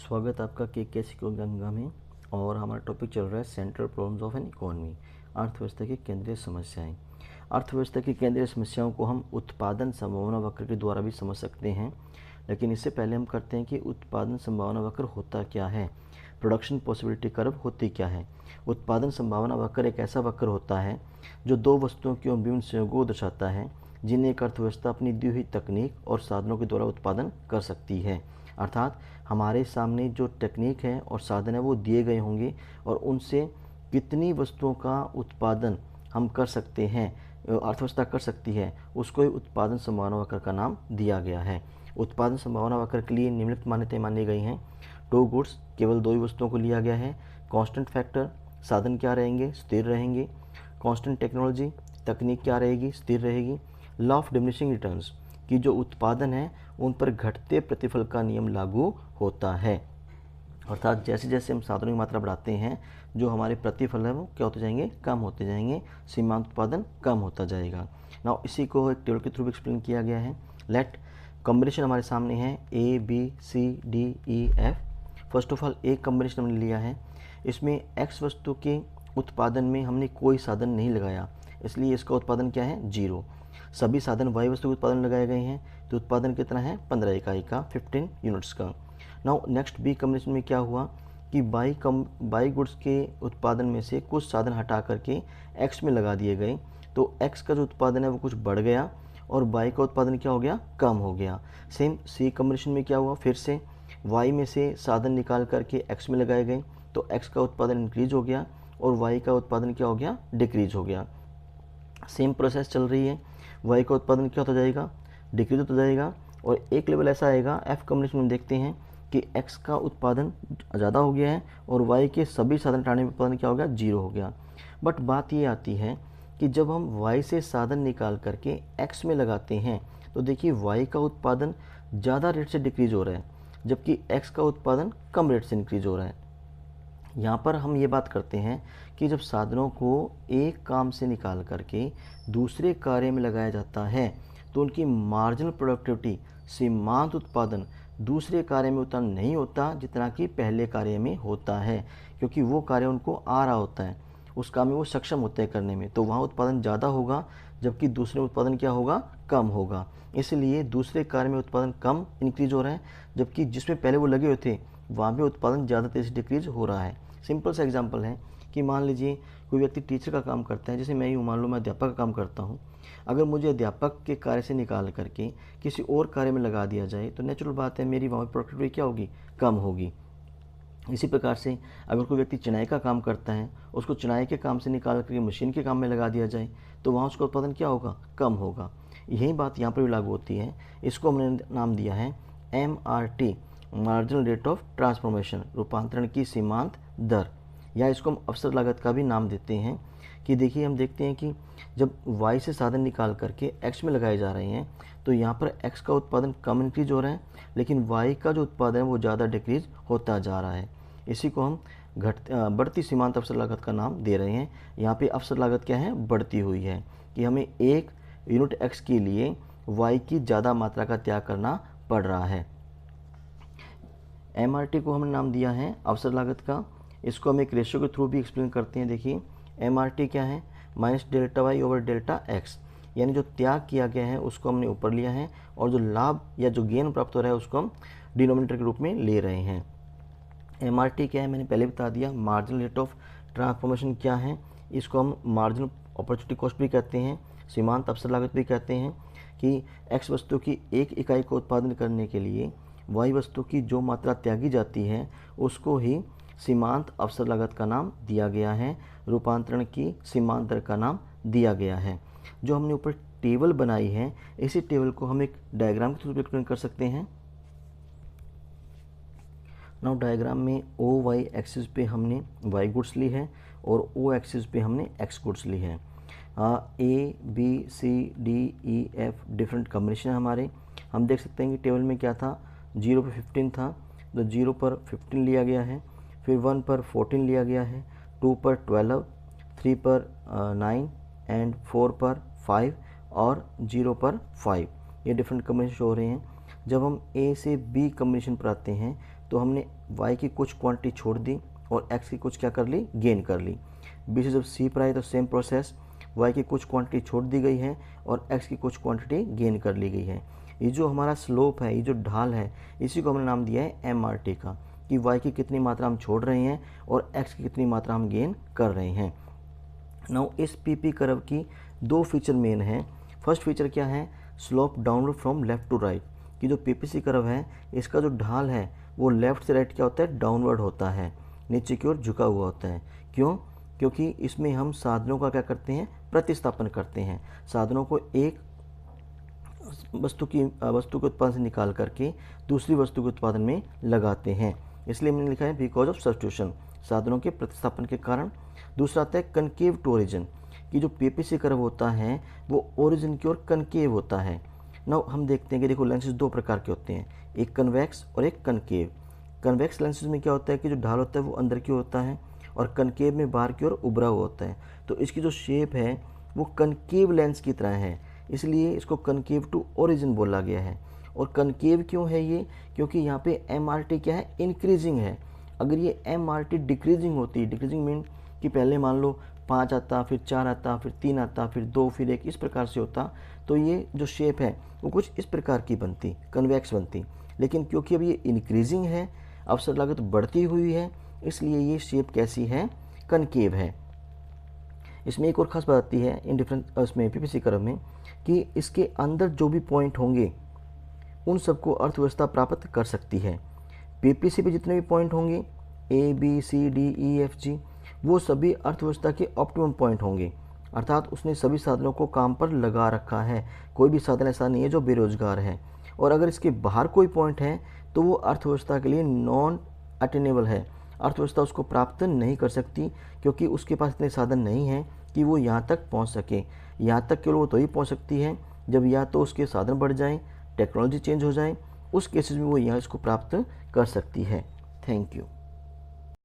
स्वागत है आपका के सिको गंगा में। और हमारा टॉपिक चल रहा है central problems of an economy, अर्थव्यवस्था की केंद्रीय समस्याएं। अर्थव्यवस्था की केंद्रीय समस्याओं को हम उत्पादन संभावना वक्र के द्वारा भी समझ सकते हैं, लेकिन इससे पहले हम करते हैं कि उत्पादन संभावना वक्र होता क्या है, प्रोडक्शन पॉसिबिलिटी कर्व होती क्या है। उत्पादन संभावना वक्र एक ऐसा वक्र होता है जो दो वस्तुओं के विभिन्न संयोगों को दर्शाता है जिन्हें एक अर्थव्यवस्था अपनी दी हुई तकनीक और साधनों के द्वारा उत्पादन कर सकती है। अर्थात हमारे सामने जो टेक्निक है और साधन है वो दिए गए होंगे और उनसे कितनी वस्तुओं का उत्पादन हम कर सकते हैं, अर्थव्यवस्था कर सकती है, उसको ही उत्पादन संभावना वक्र का नाम दिया गया है। उत्पादन संभावना वक्र के लिए निम्नलिखित मान्यताएं मानी गई हैं। टू गुड्स, केवल दो ही वस्तुओं को लिया गया है। कांस्टेंट फैक्टर, साधन क्या रहेंगे, स्थिर रहेंगे। कांस्टेंट टेक्नोलॉजी, तकनीक क्या रहेगी, स्थिर रहेगी। लॉ ऑफ डिमिनिशिंग रिटर्न्स, कि जो उत्पादन है उन पर घटते प्रतिफल का नियम लागू होता है। अर्थात जैसे जैसे हम साधनों की मात्रा बढ़ाते हैं जो हमारे प्रतिफल है वो क्या होते जाएंगे, कम होते जाएंगे, सीमांत उत्पादन कम होता जाएगा। नाउ इसी को एक टेबल के थ्रू एक्सप्लेन किया गया है। लेट कॉम्बिनेशन हमारे सामने है A B C D E F. First of all एक कॉम्बिनेशन हमने लिया है, इसमें एक्स वस्तु के उत्पादन में हमने कोई साधन नहीं लगाया, इसलिए इसका उत्पादन क्या है, जीरो। सभी साधन वाई वस्तु के उत्पादन लगाए गए हैं, तो उत्पादन कितना है, 15 इकाई का, 15 यूनिट्स का। नाउ नेक्स्ट बी कॉम्बिनेशन में क्या हुआ कि बाई गुड्स के उत्पादन में से कुछ साधन हटा करके एक्स में लगा दिए गए, तो एक्स का जो उत्पादन है वो कुछ बढ़ गया और बाई का उत्पादन क्या हो गया, कम हो गया। सेम सी कॉम्बिनेशन में क्या हुआ, फिर से वाई में से साधन निकाल करके एक्स में लगाए गए, तो एक्स का उत्पादन इंक्रीज हो गया और वाई का उत्पादन क्या हो गया, डिक्रीज हो गया। सेम प्रोसेस चल रही है, वाई का उत्पादन क्या होता जाएगा, डिक्रीज होता जाएगा। और एक लेवल ऐसा आएगा एफ कॉम्बिनेशन में देखते हैं कि एक्स का उत्पादन ज़्यादा हो गया है और वाई के सभी साधन हटाने में उत्पादन क्या हो गया, जीरो हो गया। बट बात ये आती है कि जब हम वाई से साधन निकाल करके एक्स में लगाते हैं तो देखिए वाई का उत्पादन ज़्यादा रेट से डिक्रीज हो रहा है जबकि एक्स का उत्पादन कम रेट से इंक्रीज हो रहा है। यहाँ पर हम ये बात करते हैं कि जब साधनों को एक काम से निकाल करके दूसरे कार्य में लगाया जाता है तो उनकी मार्जिनल प्रोडक्टिविटी, सीमांत उत्पादन दूसरे कार्य में उतना नहीं होता जितना कि पहले कार्य में होता है, क्योंकि वो कार्य उनको आ रहा होता है, उस काम में वो सक्षम होते हैं करने में, तो वहाँ उत्पादन ज़्यादा होगा जबकि दूसरे में उत्पादन क्या होगा, कम होगा। इसलिए दूसरे कार्य में उत्पादन कम इंक्रीज हो रहा है जबकि जिसमें पहले वो लगे हुए थे वहाँ पे उत्पादन ज़्यादा तेज़ी से डिक्रीज हो रहा है। सिंपल सा एग्जांपल है कि मान लीजिए कोई व्यक्ति टीचर का काम करता है, जैसे मैं ही हूँ, मान लो मैं अध्यापक का काम करता हूँ। अगर मुझे अध्यापक के कार्य से निकाल करके किसी और कार्य में लगा दिया जाए तो नेचुरल बात है मेरी वहाँ प्रोडक्टिविटी क्या होगी, कम होगी। इसी प्रकार से अगर कोई व्यक्ति चिनाई का काम करता है, उसको चिनाई के काम से निकाल करके मशीन के काम में लगा दिया जाए तो वहाँ उसका उत्पादन क्या होगा, कम होगा। यही बात यहाँ पर भी लागू होती है। इसको हमने नाम दिया है MRT, marginal rate of transformation, रूपांतरण की सीमांत दर, या इसको हम अवसर लागत का भी नाम देते हैं। कि देखिए हम देखते हैं कि जब y से साधन निकाल करके x में लगाए जा रहे हैं तो यहाँ पर x का उत्पादन कम इंक्रीज हो रहा है लेकिन y का जो उत्पादन है वो ज़्यादा डिक्रीज होता जा रहा है। इसी को हम बढ़ती सीमांत अवसर लागत का नाम दे रहे हैं। यहाँ पे अवसर लागत क्या है, बढ़ती हुई है, कि हमें एक यूनिट x के लिए y की ज़्यादा मात्रा का त्याग करना पड़ रहा है। MRT को हमने नाम दिया है अवसर लागत का। इसको हम एक रेशियो के थ्रू भी एक्सप्लेन करते हैं। देखिए MRT क्या है, minus delta Y over delta X, यानी जो त्याग किया गया है उसको हमने ऊपर लिया है और जो लाभ या जो गेन प्राप्त हो रहा है उसको हम डिनोमिनेटर के रूप में ले रहे हैं। MRT क्या है, मैंने पहले बता दिया। मार्जिनल रेट ऑफ ट्रांसफॉर्मेशन क्या है, इसको हम मार्जिनल अपॉर्चुनिटी कॉस्ट भी कहते हैं, सीमांत अवसर लागत भी कहते हैं। कि एक्स वस्तु की एक इकाई का उत्पादन करने के लिए वाई वस्तु की जो मात्रा त्यागी जाती है उसको ही सीमांत अवसर लागत का नाम दिया गया है, रूपांतरण की सीमांत दर का नाम दिया गया है। जो हमने ऊपर टेबल बनाई है इसी टेबल को हम एक डायग्राम के थ्रू एक्सप्लेन कर सकते हैं। नाउ डायग्राम में ओ वाई एक्सिस पे हमने वाई गुड्स ली है और ओ एक्सिस पे हमने एक्स गुड्स ली है। A B C D E F different combination है हमारे। हम देख सकते हैं कि टेबल में क्या था, 0 पर 15 था तो 0 पर 15 लिया गया है, फिर 1 पर 14 लिया गया है, 2 पर 12, 3 पर 9 एंड 4 पर 5 और 0 पर 5। ये डिफरेंट कॉम्बिनेशन हो रहे हैं। जब हम ए से बी कॉम्बिनेशन पर आते हैं तो हमने y की कुछ क्वांटिटी छोड़ दी और x की कुछ क्या कर ली, गेन कर ली। बी से जब सी पर आए तो सेम प्रोसेस, y की कुछ क्वांटिटी छोड़ दी गई है और x की कुछ क्वांटिटी गेन कर ली गई है। ये जो हमारा स्लोप है, ये जो ढाल है, इसी को हमने नाम दिया है MRT का, कि y की कितनी मात्रा हम छोड़ रहे हैं और x की कितनी मात्रा हम गेन कर रहे हैं। नाउ इस PP कर्व की दो फीचर मेन हैं। फर्स्ट फीचर क्या है, slope downward from left to right, कि जो PPC कर्व है इसका जो ढाल है वो लेफ्ट से राइट क्या होता है, डाउनवर्ड होता है, नीचे की ओर झुका हुआ होता है। क्यों? क्योंकि इसमें हम साधनों का क्या करते हैं, प्रतिस्थापन करते हैं। साधनों को एक वस्तु के उत्पादन से निकाल करके दूसरी वस्तु के उत्पादन में लगाते हैं, इसलिए मैंने लिखा है बिकॉज ऑफ सब्स्टिट्यूशन, साधनों के प्रतिस्थापन के कारण। दूसरा आता है कनकेव टू ओरिजिन, कि जो PPC कर्व होता है वो ओरिजिन की ओर कनकेव होता है। नाउ हम देखते हैं कि देखो लेंसेज दो प्रकार के होते हैं, एक कन्वेक्स और एक कनकेव। कन्वेक्स लेंसेज में क्या होता है कि जो ढाल होता है वो अंदर की ओर होता है और कनकेव में बाहर की ओर उभरा हुआ होता है। तो इसकी जो शेप है वो कनकेव लेंस की तरह है, इसलिए इसको कनकेव टू ओरिजिन बोला गया है। और कनकेव क्यों है ये, क्योंकि यहाँ पे MRT क्या है, इंक्रीजिंग है। अगर ये MRT डिक्रीजिंग होती, डिक्रीजिंग मीन कि पहले मान लो 5 आता, फिर 4 आता, फिर 3 आता, फिर 2, फिर 1, इस प्रकार से होता, तो ये जो शेप है वो कुछ इस प्रकार की बनती, कन्वेक्स बनती। लेकिन क्योंकि अब ये इंक्रीजिंग है, अवसर लागत बढ़ती हुई है, इसलिए ये शेप कैसी है, कनकेव है। इसमें एक और खास बात आती है इन डिफरेंट इसमें PPC कर्व में, कि इसके अंदर जो भी पॉइंट होंगे उन सबको अर्थव्यवस्था प्राप्त कर सकती है। PPC पे जितने भी पॉइंट होंगे A, B, C, D, E, F, G, वो सभी अर्थव्यवस्था के ऑप्टिमम पॉइंट होंगे, अर्थात उसने सभी साधनों को काम पर लगा रखा है, कोई भी साधन ऐसा नहीं है जो बेरोजगार है। और अगर इसके बाहर कोई पॉइंट है तो वो अर्थव्यवस्था के लिए नॉन अटेनेबल है, अर्थव्यवस्था उसको प्राप्त नहीं कर सकती, क्योंकि उसके पास इतने साधन नहीं हैं कि वो यहाँ तक पहुँच सके। यहाँ तक केवल वो तो ही पहुँच सकती है जब या तो उसके साधन बढ़ जाएँ, टेक्नोलॉजी चेंज हो जाए, उस केसेस में वो यहाँ इसको प्राप्त कर सकती है। Thank you.